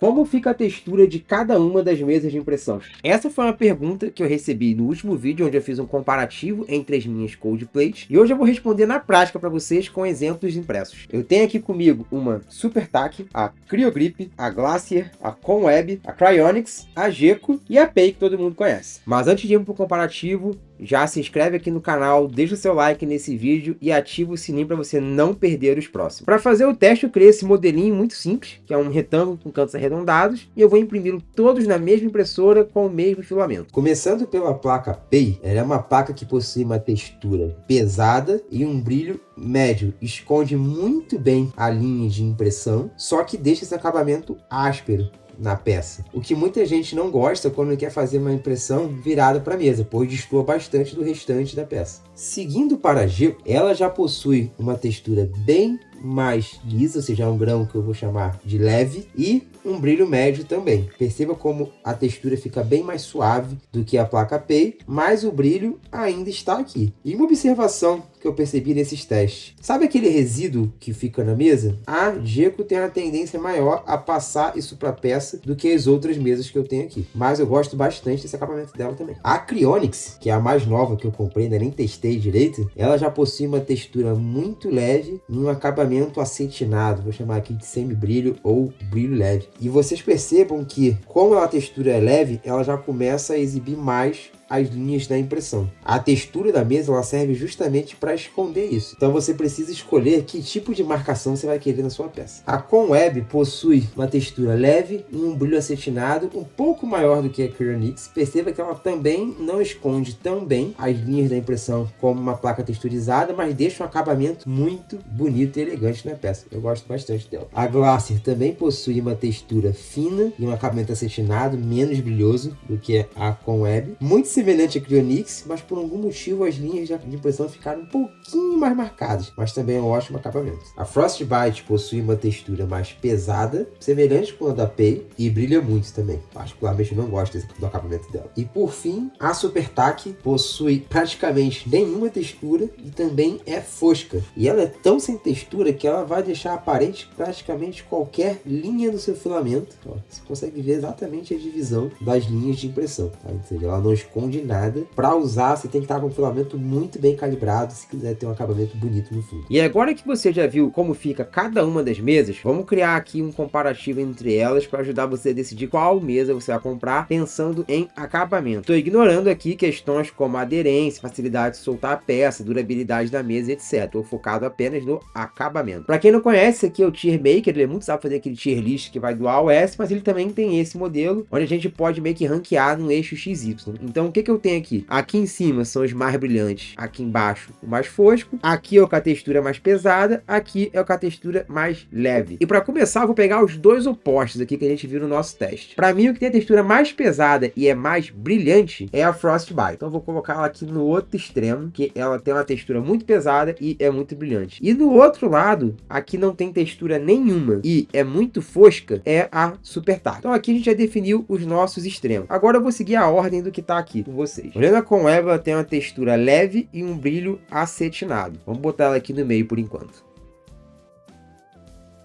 Como fica a textura de cada uma das mesas de impressão? Essa foi uma pergunta que eu recebi no último vídeo, onde eu fiz um comparativo entre as minhas cold plates, e hoje eu vou responder na prática para vocês com exemplos impressos. Eu tenho aqui comigo uma SuperTac, a CryoGrip, a Glacier, a Conweb, a Cryonics, a Geco e a Pei, que todo mundo conhece. Mas antes de ir para o comparativo, já se inscreve aqui no canal, deixa o seu like nesse vídeo e ativa o sininho para você não perder os próximos. Para fazer o teste, eu criei esse modelinho muito simples, que é um retângulo com cantos arredondados, e eu vou imprimi-los todos na mesma impressora com o mesmo filamento. Começando pela placa Pei, ela é uma placa que possui uma textura pesada e um brilho médio, esconde muito bem a linha de impressão, só que deixa esse acabamento áspero na peça, o que muita gente não gosta quando quer fazer uma impressão virada para a mesa, pois destoa bastante do restante da peça. Seguindo para a Geco, ela já possui uma textura bem mais lisa, ou seja, um grão que eu vou chamar de leve, e um brilho médio também. Perceba como a textura fica bem mais suave do que a placa Pei, mas o brilho ainda está aqui. E uma observação que eu percebi nesses testes: sabe aquele resíduo que fica na mesa? A Geco tem uma tendência maior a passar isso para a peça do que as outras mesas que eu tenho aqui, mas eu gosto bastante desse acabamento dela também. A Cryonics, que é a mais nova que eu comprei, ainda nem testei direito, ela já possui uma textura muito leve e um acabamento acetinado, vou chamar aqui de semi-brilho ou brilho leve. E vocês percebam que, como a textura é leve, ela já começa a exibir mais as linhas da impressão. A textura da mesa ela serve justamente para esconder isso. Então você precisa escolher que tipo de marcação você vai querer na sua peça. A Conweb possui uma textura leve e um brilho acetinado um pouco maior do que a Cryonics. Perceba que ela também não esconde tão bem as linhas da impressão como uma placa texturizada, mas deixa um acabamento muito bonito e elegante na peça. Eu gosto bastante dela. A Glacier também possui uma textura fina e um acabamento acetinado menos brilhoso do que a Conweb. Muito semelhante a Cryonics, mas por algum motivo as linhas de impressão ficaram um pouquinho mais marcadas, mas também é um ótimo acabamento. A Frostbite possui uma textura mais pesada, semelhante com a da Pei, e brilha muito também. Particularmente não gosto do acabamento dela. E por fim, a SuperTac possui praticamente nenhuma textura e também é fosca. E ela é tão sem textura que ela vai deixar aparente praticamente qualquer linha do seu filamento. Ó, você consegue ver exatamente a divisão das linhas de impressão, tá? Ou seja, ela não esconde nada. Para usar, você tem que estar com o filamento muito bem calibrado se quiser ter um acabamento bonito no fundo. E agora que você já viu como fica cada uma das mesas, vamos criar aqui um comparativo entre elas para ajudar você a decidir qual mesa você vai comprar pensando em acabamento. Estou ignorando aqui questões como aderência, facilidade de soltar a peça, durabilidade da mesa, etc. Estou focado apenas no acabamento. Para quem não conhece, aqui é o Tier Maker. Ele é muito sabe fazer aquele tier list que vai do A ao S, mas ele também tem esse modelo onde a gente pode meio que ranquear no eixo XY. Então, o que eu tenho aqui? Aqui em cima são os mais brilhantes, aqui embaixo o mais fosco, aqui é o com a textura mais pesada, aqui é o com a textura mais leve. E para começar, eu vou pegar os dois opostos aqui que a gente viu no nosso teste. Para mim, o que tem a textura mais pesada e é mais brilhante é a Frostbite. Então, eu vou colocar ela aqui no outro extremo, que ela tem uma textura muito pesada e é muito brilhante. E do outro lado, aqui não tem textura nenhuma e é muito fosca, é a SuperTac. Então, aqui a gente já definiu os nossos extremos. Agora eu vou seguir a ordem do que está aqui com vocês. Olhando a Conweb, ela tem uma textura leve e um brilho acetinado. Vamos botar ela aqui no meio por enquanto.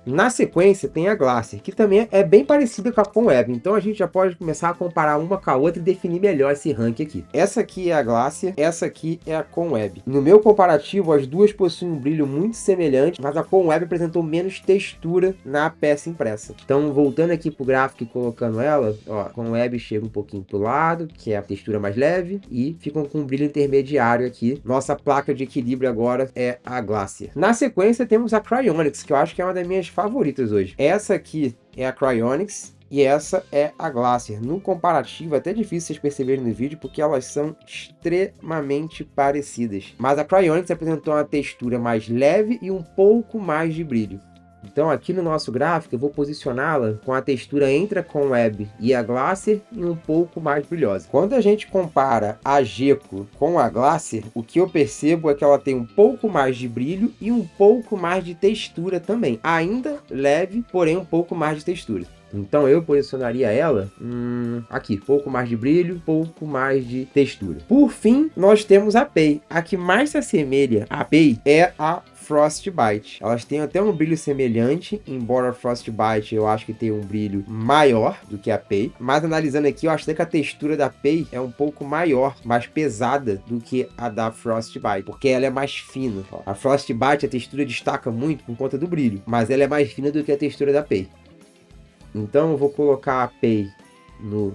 Na sequência tem a Glacier, que também é bem parecida com a Conweb, então a gente já pode começar a comparar uma com a outra e definir melhor esse ranking aqui. Essa aqui é a Glacier, essa aqui é a Conweb. No meu comparativo, as duas possuem um brilho muito semelhante, mas a Conweb apresentou menos textura na peça impressa. Então, voltando aqui pro gráfico e colocando ela, ó, a Conweb chega um pouquinho pro lado, que é a textura mais leve, e ficam com um brilho intermediário aqui. Nossa placa de equilíbrio agora é a Glacier. Na sequência temos a Cryonics, que eu acho que é uma das minhas favoritas hoje. Essa aqui é a Cryonics e essa é a Glacier. No comparativo, é até difícil vocês perceberem no vídeo, porque elas são extremamente parecidas. Mas a Cryonics apresentou uma textura mais leve e um pouco mais de brilho. Então aqui no nosso gráfico eu vou posicioná-la com a textura entre a Conweb e a Glacier e um pouco mais brilhosa. Quando a gente compara a Geco com a Glacier, o que eu percebo é que ela tem um pouco mais de brilho e um pouco mais de textura também. Ainda leve, porém um pouco mais de textura. Então eu posicionaria ela aqui, pouco mais de brilho, pouco mais de textura. Por fim, nós temos a Pei. A que mais se assemelha à Pei é a Frostbite. Elas têm até um brilho semelhante, embora a Frostbite eu acho que tem um brilho maior do que a Pei. Mas analisando aqui, eu acho que a textura da Pei é um pouco maior, mais pesada do que a da Frostbite, porque ela é mais fina. A Frostbite, a textura destaca muito por conta do brilho, mas ela é mais fina do que a textura da Pei. Então eu vou colocar a Pei no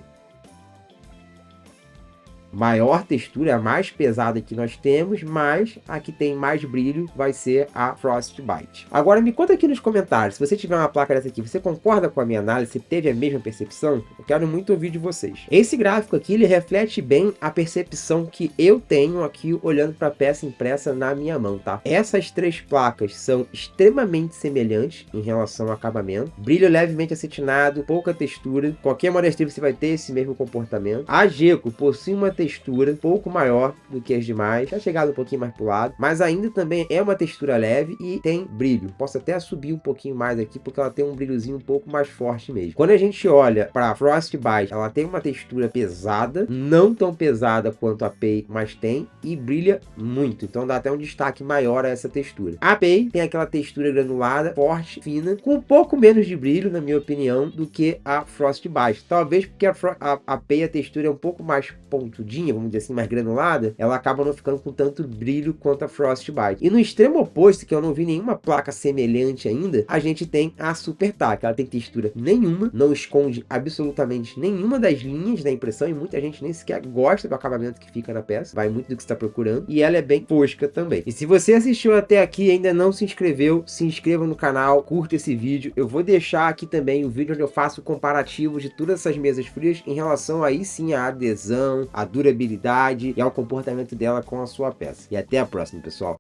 maior textura, a mais pesada que nós temos, mas a que tem mais brilho vai ser a Frostbite. Agora me conta aqui nos comentários, se você tiver uma placa dessa aqui, você concorda com a minha análise? Você teve a mesma percepção? Eu quero muito ouvir de vocês. Esse gráfico aqui, ele reflete bem a percepção que eu tenho aqui olhando para a peça impressa na minha mão, tá? Essas três placas são extremamente semelhantes em relação ao acabamento. Brilho levemente acetinado, pouca textura. Qualquer uma das três você vai ter esse mesmo comportamento. A Geco possui uma textura um pouco maior do que as demais, já chegado um pouquinho mais pro lado, mas ainda também é uma textura leve e tem brilho. Posso até subir um pouquinho mais aqui, porque ela tem um brilhozinho um pouco mais forte mesmo. Quando a gente olha para a Frostbite, ela tem uma textura pesada, não tão pesada quanto a Pei, mas tem, e brilha muito, então dá até um destaque maior a essa textura. A Pei tem aquela textura granulada, forte, fina, com um pouco menos de brilho, na minha opinião, do que a Frostbite. Talvez porque a Pei, a textura é um pouco mais pontudinha, vamos dizer assim, mais granulada, ela acaba não ficando com tanto brilho quanto a Frostbite. E no extremo oposto, que eu não vi nenhuma placa semelhante ainda, a gente tem a Super Tack. Ela tem textura nenhuma, não esconde absolutamente nenhuma das linhas da impressão, e muita gente nem sequer gosta do acabamento que fica na peça, vai muito do que você está procurando, e ela é bem fosca também. E se você assistiu até aqui e ainda não se inscreveu, se inscreva no canal, curta esse vídeo. Eu vou deixar aqui também o vídeo onde eu faço o comparativo de todas essas mesas frias em relação aí sim à adesão, à durabilidade e ao comportamento dela com a sua peça. E até a próxima, pessoal.